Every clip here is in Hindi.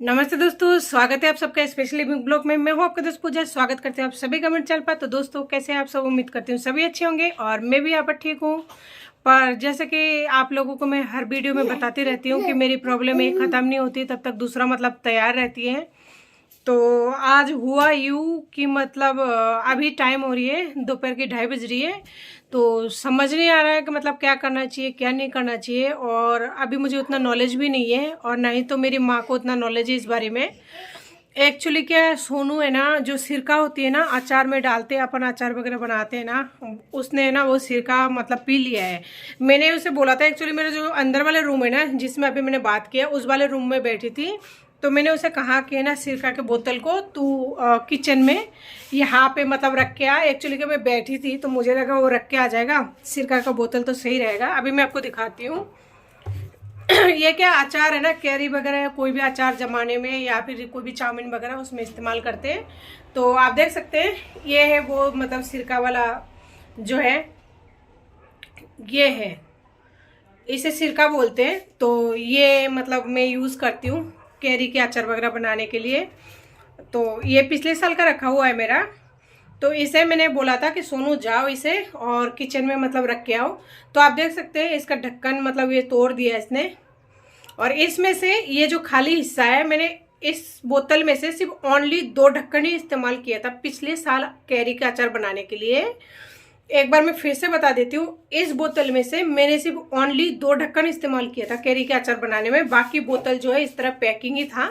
नमस्ते दोस्तों, स्वागत है आप सबका स्पेशल लिविंग ब्लॉग में। मैं हूं आपका दोस्त पूजा। स्वागत करते हैं आप सभी कमेंट चैनल पर। तो दोस्तों, कैसे हैं आप सब? उम्मीद करती हूँ सभी अच्छे होंगे और मैं भी यहाँ पर ठीक हूँ। पर जैसे कि आप लोगों को मैं हर वीडियो में बताती रहती हूँ कि मेरी प्रॉब्लम एक ख़त्म नहीं होती तब तक दूसरा मतलब तैयार रहती है। तो आज हुआ यूँ कि मतलब अभी टाइम हो रही है, दोपहर की 2:30 बज रही है। तो समझ नहीं आ रहा है कि मतलब क्या करना चाहिए क्या नहीं करना चाहिए। और अभी मुझे उतना नॉलेज भी नहीं है और ना ही तो मेरी माँ को उतना नॉलेज है इस बारे में। एक्चुअली क्या है, सोनू है ना, जो सिरका होती है ना अचार में डालते हैं, अपन अचार वगैरह बनाते हैं ना, उसने ना वो सिरका मतलब पी लिया है। मैंने उसे बोला था, एक्चुअली मेरा जो अंदर वाले रूम है ना जिसमें अभी मैंने बात किया, उस वाले रूम में बैठी थी। तो मैंने उसे कहा कि ना सिरका के बोतल को तू किचन में यहाँ पे मतलब रख के आ। एक्चुअली कि मैं बैठी थी तो मुझे लगा वो रख के आ जाएगा, सिरका का बोतल तो सही रहेगा। अभी मैं आपको दिखाती हूँ। ये क्या अचार है ना, कैरी वगैरह कोई भी अचार जमाने में या फिर कोई भी चाउमीन वगैरह उसमें इस्तेमाल करते हैं। तो आप देख सकते हैं ये है वो मतलब सिरका वाला जो है, ये है, इसे सिरका बोलते हैं। तो ये मतलब मैं यूज़ करती हूँ कैरी के अचार वगैरह बनाने के लिए। तो ये पिछले साल का रखा हुआ है मेरा। तो इसे मैंने बोला था कि सोनू जाओ इसे और किचन में मतलब रख के आओ। तो आप देख सकते हैं इसका ढक्कन मतलब ये तोड़ दिया इसने। और इसमें से ये जो खाली हिस्सा है, मैंने इस बोतल में से सिर्फ ओनली 2 ढक्कन ही इस्तेमाल किया था पिछले साल कैरी का अचार बनाने के लिए। एक बार मैं फिर से बता देती हूँ, इस बोतल में से मैंने सिर्फ ओनली 2 ढक्कन इस्तेमाल किया था कैरी के अचार बनाने में। बाकी बोतल जो है इस तरह पैकिंग ही था।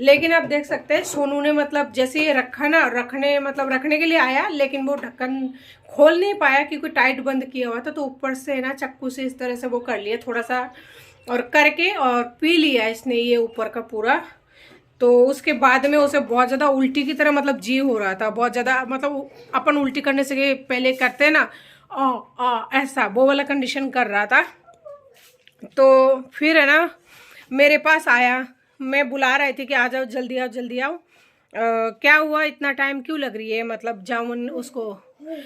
लेकिन आप देख सकते हैं सोनू ने मतलब जैसे ये रखा ना, रखने के लिए आया, लेकिन वो ढक्कन खोल नहीं पाया क्योंकि टाइट बंद किया हुआ था। तो ऊपर से ना चक्कू से इस तरह से वो कर लिया थोड़ा सा और करके और पी लिया इसने ये ऊपर का पूरा। तो उसके बाद में उसे बहुत ज़्यादा उल्टी की तरह मतलब जी हो रहा था, बहुत ज़्यादा मतलब अपन उल्टी करने से पहले करते हैं ना ऐसा वो वाला कंडीशन कर रहा था। तो फिर है ना मेरे पास आया, मैं बुला रही थी कि आ जाओ जल्दी आओ जल्दी आओ। क्या हुआ, इतना टाइम क्यों लग रही है, मतलब जामुन उसको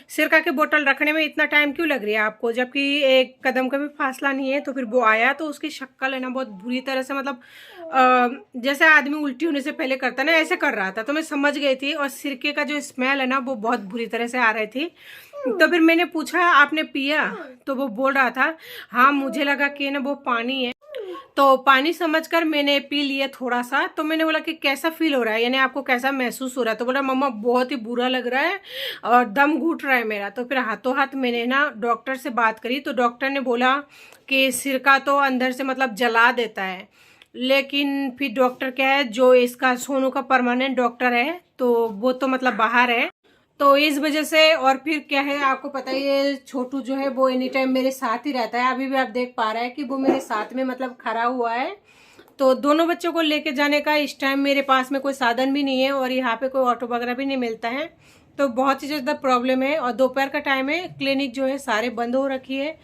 सिरका की बोतल रखने में इतना टाइम क्यों लग रही है आपको, जबकि एक कदम का भी फासला नहीं है। तो फिर वो आया तो उसकी शक्ल है ना बहुत बुरी तरह से मतलब जैसे आदमी उल्टी होने से पहले करता है ना, ऐसे कर रहा था। तो मैं समझ गई थी और सिरके का जो स्मेल है ना वो बहुत बुरी तरह से आ रही थी। तो फिर मैंने पूछा आपने पिया? तो वो बोल रहा था हाँ मुझे लगा कि ना वो पानी है। तो पानी समझकर मैंने पी लिया थोड़ा सा। तो मैंने बोला कि कैसा फील हो रहा है, यानी आपको कैसा महसूस हो रहा है? तो बोला मम्मा बहुत ही बुरा लग रहा है और दम घुट रहा है मेरा। तो फिर हाथों हाथ मैंने ना डॉक्टर से बात करी। तो डॉक्टर ने बोला कि सिरका तो अंदर से मतलब जला देता है, लेकिन फिर डॉक्टर क्या है, जो इसका सोनू का परमानेंट डॉक्टर है तो वो तो मतलब बाहर है। तो इस वजह से और फिर क्या है, आपको पता ही है छोटू जो है वो एनी टाइम मेरे साथ ही रहता है। अभी भी आप देख पा रहे हैं कि वो मेरे साथ में मतलब खड़ा हुआ है। तो दोनों बच्चों को लेके जाने का इस टाइम मेरे पास में कोई साधन भी नहीं है और यहाँ पे कोई ऑटो वगैरह भी नहीं मिलता है। तो बहुत ही ज़्यादा प्रॉब्लम है और दोपहर का टाइम है, क्लिनिक जो है सारे बंद हो रखी है।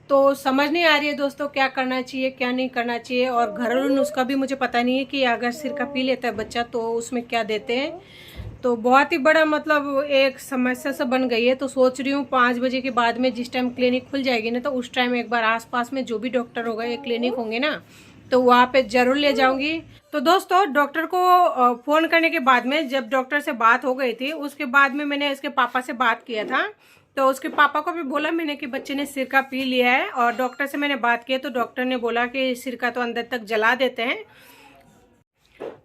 तो समझ नहीं आ रही है दोस्तों क्या करना चाहिए क्या नहीं करना चाहिए। और घरेलू नुस्खा भी मुझे पता नहीं है कि अगर सिरका पी लेता है बच्चा तो उसमें क्या देते हैं। तो बहुत ही बड़ा मतलब एक समस्या सा बन गई है। तो सोच रही हूँ 5 बजे के बाद में जिस टाइम क्लिनिक खुल जाएगी ना, तो उस टाइम एक बार आसपास में जो भी डॉक्टर होगा या क्लिनिक होंगे ना, तो वहाँ पे जरूर ले जाऊंगी। तो दोस्तों डॉक्टर को फ़ोन करने के बाद में, जब डॉक्टर से बात हो गई थी उसके बाद में मैंने इसके पापा से बात किया था। तो उसके पापा को भी बोला मैंने कि बच्चे ने सिरका पी लिया है। और डॉक्टर से मैंने बात की तो डॉक्टर ने बोला कि सिरका तो अंदर तक जला देते हैं।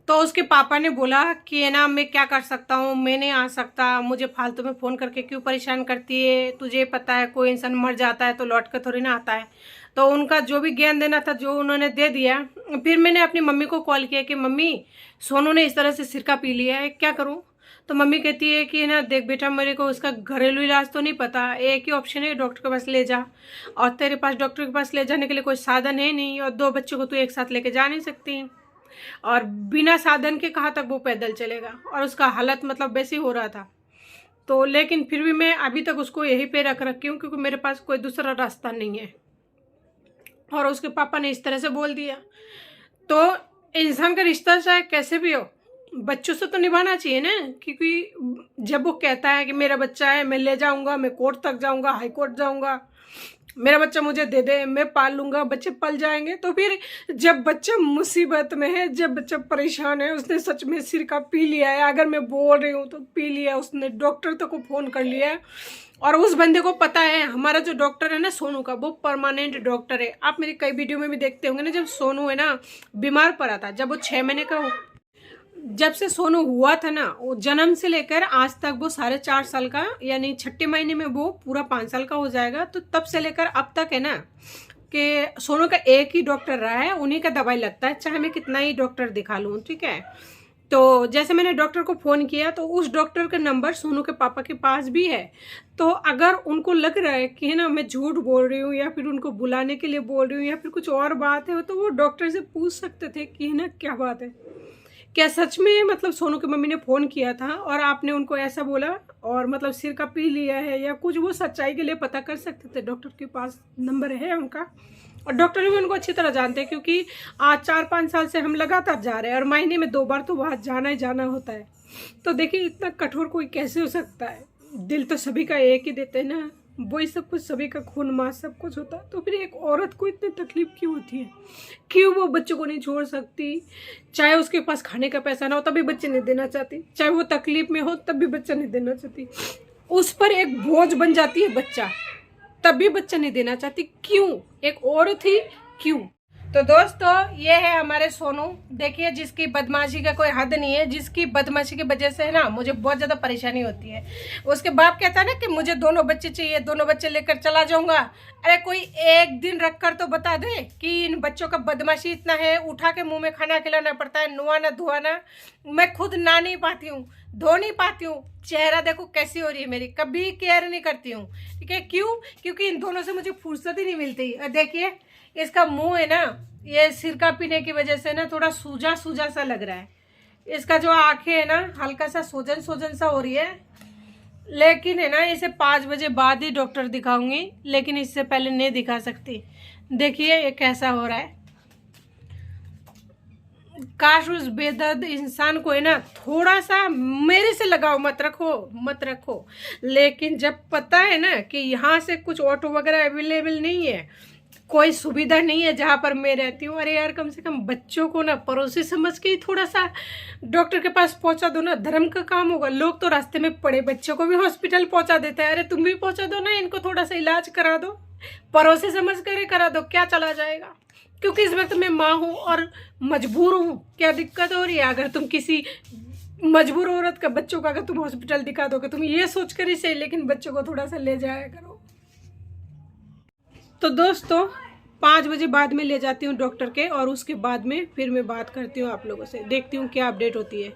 तो उसके पापा ने बोला कि है ना मैं क्या कर सकता हूँ, मैं नहीं आ सकता, मुझे फालतू में फ़ोन करके क्यों परेशान करती है, तुझे पता है कोई इंसान मर जाता है तो लौट कर थोड़ी ना आता है। तो उनका जो भी ज्ञान देना था जो उन्होंने दे दिया। फिर मैंने अपनी मम्मी को कॉल किया कि मम्मी सोनू ने इस तरह से सिरका पी लिया है, क्या करूँ? तो मम्मी कहती है कि ना देख बेटा, मेरे को उसका घरेलू इलाज तो नहीं पता, एक ही ऑप्शन है डॉक्टर के पास ले जा। और तेरे पास डॉक्टर के पास ले जाने के लिए कोई साधन है नहीं और 2 बच्चों को तू एक साथ लेके जा नहीं सकती। और बिना साधन के कहाँ तक वो पैदल चलेगा, और उसका हालत मतलब वैसे ही हो रहा था। तो लेकिन फिर भी मैं अभी तक उसको यहीं पे रख रखी हूँ क्योंकि मेरे पास कोई दूसरा रास्ता नहीं है। और उसके पापा ने इस तरह से बोल दिया। तो इंसान का रिश्ता चाहे कैसे भी हो, बच्चों से तो निभाना चाहिए ना। क्योंकि जब वो कहता है कि मेरा बच्चा है मैं ले जाऊंगा, मैं कोर्ट तक जाऊंगा, हाई कोर्ट जाऊंगा, मेरा बच्चा मुझे दे दे, मैं पाल लूंगा, बच्चे पल जाएंगे। तो फिर जब बच्चा मुसीबत में है, जब बच्चा परेशान है, उसने सच में सिर का पी लिया है, अगर मैं बोल रही हूँ तो पी लिया, उसने डॉक्टर तक को फ़ोन कर लिया है। और उस बंदे को पता है हमारा जो डॉक्टर है ना सोनू का, वो परमानेंट डॉक्टर है। आप मेरी कई वीडियो में भी देखते होंगे ना, जब सोनू है ना बीमार पड़ा था, जब वो 6 महीने का, जब से सोनू हुआ था ना, वो जन्म से लेकर आज तक वो 4.5 साल का, यानी 6ठे महीने में वो पूरा 5 साल का हो जाएगा। तो तब से लेकर अब तक है ना कि सोनू का एक ही डॉक्टर रहा है, उन्हीं का दवाई लगता है, चाहे मैं कितना ही डॉक्टर दिखा लूँ, ठीक है। तो जैसे मैंने डॉक्टर को फ़ोन किया तो उस डॉक्टर का नंबर सोनू के पापा के पास भी है। तो अगर उनको लग रहा है कि है ना मैं झूठ बोल रही हूँ, या फिर उनको बुलाने के लिए बोल रही हूँ, या फिर कुछ और बात है, तो वो डॉक्टर से पूछ सकते थे कि है ना क्या बात है, क्या सच में मतलब सोनू की मम्मी ने फ़ोन किया था और आपने उनको ऐसा बोला और मतलब सिर का पी लिया है या कुछ, वो सच्चाई के लिए पता कर सकते थे। डॉक्टर के पास नंबर है उनका, और डॉक्टर भी उनको अच्छी तरह जानते हैं, क्योंकि आज 4-5 साल से हम लगातार जा रहे हैं और महीने में 2 बार तो वहाँ जाना ही जाना होता है। तो देखिए इतना कठोर कोई कैसे हो सकता है। दिल तो सभी का एक ही देते हैं ना, वही सब कुछ, सभी का खून मांस सब कुछ होता है। तो फिर एक औरत को इतनी तकलीफ क्यों होती है, क्यों वो बच्चों को नहीं छोड़ सकती? चाहे उसके पास खाने का पैसा ना हो तभी बच्चे नहीं देना चाहती, चाहे वो तकलीफ में हो तब भी बच्चा नहीं देना चाहती, उस पर एक बोझ बन जाती है बच्चा, तब भी बच्चा नहीं देना चाहती। क्यों? एक औरत ही क्यों? तो दोस्तों ये है हमारे सोनू, देखिए जिसकी बदमाशी का कोई हद नहीं है, जिसकी बदमाशी की वजह से है ना मुझे बहुत ज़्यादा परेशानी होती है। उसके बाप कहता है ना कि मुझे 2 बच्चे चाहिए, 2 बच्चे लेकर चला जाऊंगा। अरे कोई एक दिन रख कर तो बता दे कि इन बच्चों का बदमाशी इतना है, उठा के मुंह में खाना खिलाना पड़ता है, नुआना धुआना, मैं खुद नहा नहीं पाती हूँ, धो नहीं पाती हूँ, चेहरा देखो कैसी हो रही है मेरी, कभी केयर नहीं करती हूँ, ठीक है। क्यों? क्योंकि इन दोनों से मुझे फुर्सत ही नहीं मिलती। और देखिए इसका मुंह है ना, ये सिरका पीने की वजह से ना थोड़ा सूजा सूजा सा लग रहा है। इसका जो आंखें है ना हल्का सा सोजन सोजन सा हो रही है, लेकिन है ना इसे 5 बजे बाद ही डॉक्टर दिखाऊंगी, लेकिन इससे पहले नहीं दिखा सकती। देखिए ये कैसा हो रहा है। काश उस बेदर्द इंसान को है ना थोड़ा सा मेरे से लगाओ, मत रखो। लेकिन जब पता है ना कि यहाँ से कुछ ऑटो वगैरह अवेलेबल नहीं है, कोई सुविधा नहीं है जहाँ पर मैं रहती हूँ, अरे यार कम से कम बच्चों को ना पड़ोसी समझ के ही थोड़ा सा डॉक्टर के पास पहुँचा दो ना, धर्म का काम होगा। लोग तो रास्ते में पड़े बच्चों को भी हॉस्पिटल पहुँचा देते हैं, अरे तुम भी पहुँचा दो ना, इनको थोड़ा सा इलाज करा दो, पड़ोसी समझ कर करा दो, क्या चला जाएगा। क्योंकि इस वक्त मैं माँ हूँ और मजबूर हूँ। क्या दिक्कत हो रही है? अगर तुम किसी मजबूर औरत का बच्चों का अगर तुम हॉस्पिटल दिखा दोगे, तुम ये सोच कर ही सही, लेकिन बच्चों को थोड़ा सा ले जाया करो। तो दोस्तों 5 बजे बाद में ले जाती हूँ डॉक्टर के, और उसके बाद में फिर मैं बात करती हूँ आप लोगों से, देखती हूँ क्या अपडेट होती है।